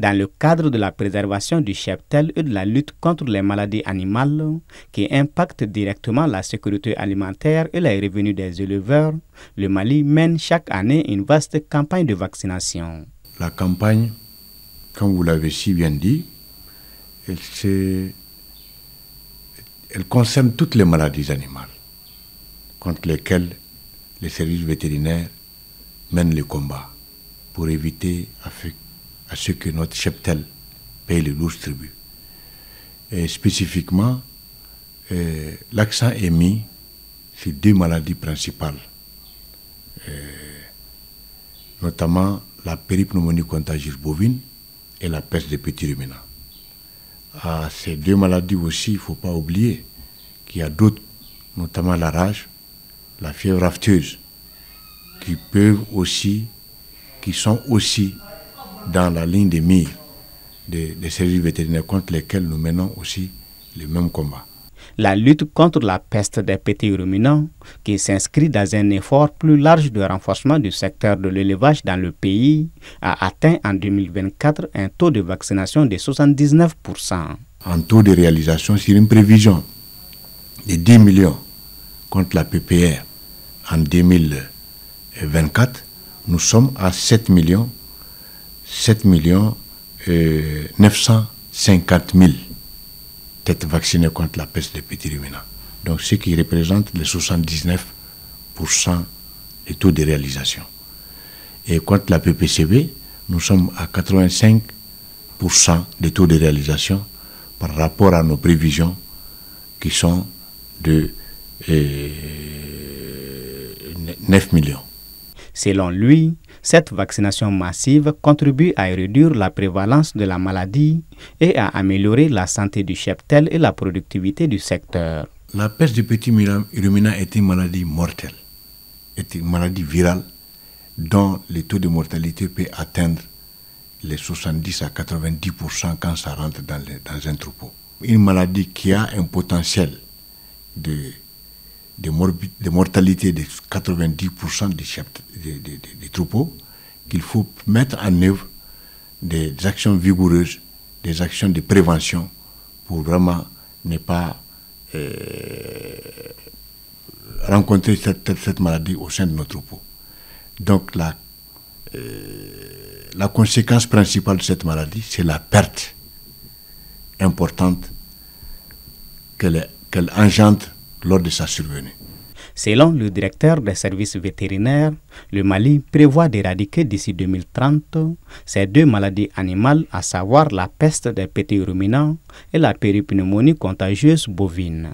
Dans le cadre de la préservation du cheptel et de la lutte contre les maladies animales qui impactent directement la sécurité alimentaire et les revenus des éleveurs, le Mali mène chaque année une vaste campagne de vaccination. La campagne, comme vous l'avez si bien dit, elle concerne toutes les maladies animales contre lesquelles les services vétérinaires mènent le combat pour éviter à ce que notre cheptel paye le lourd tribut. Et spécifiquement, l'accent est mis sur deux maladies principales, notamment la péripneumonie contagieuse bovine et la peste des petits ruminants. À ces deux maladies aussi, il ne faut pas oublier qu'il y a d'autres, notamment la rage, la fièvre afteuse, qui sont aussi dans la ligne de mire des services vétérinaires contre lesquels nous menons aussi le même combat. La lutte contre la peste des petits ruminants, qui s'inscrit dans un effort plus large de renforcement du secteur de l'élevage dans le pays, a atteint en 2024 un taux de vaccination de 79%. En taux de réalisation, sur une prévision de 10 millions contre la PPR en 2024, nous sommes à 7 950 000 têtes vaccinées contre la peste des petits ruminants. Donc ce qui représente les 79% des taux de réalisation. Et contre la PPCB, nous sommes à 85% des taux de réalisation par rapport à nos prévisions qui sont de 9 millions. Selon lui, cette vaccination massive contribue à réduire la prévalence de la maladie et à améliorer la santé du cheptel et la productivité du secteur. La peste des petits ruminants est une maladie mortelle, est une maladie virale dont le taux de mortalité peut atteindre les 70 à 90% quand ça rentre dans un troupeau. Une maladie qui a un potentiel de mortalité de 90% des troupeaux, qu'il faut mettre en œuvre des actions vigoureuses, des actions de prévention pour vraiment ne pas rencontrer cette maladie au sein de nos troupeaux. Donc la conséquence principale de cette maladie, c'est la perte importante qu'elle engendre lors de sa survenue. Selon le directeur des services vétérinaires, le Mali prévoit d'éradiquer d'ici 2030 ces deux maladies animales, à savoir la peste des petits ruminants et la péripneumonie contagieuse bovine.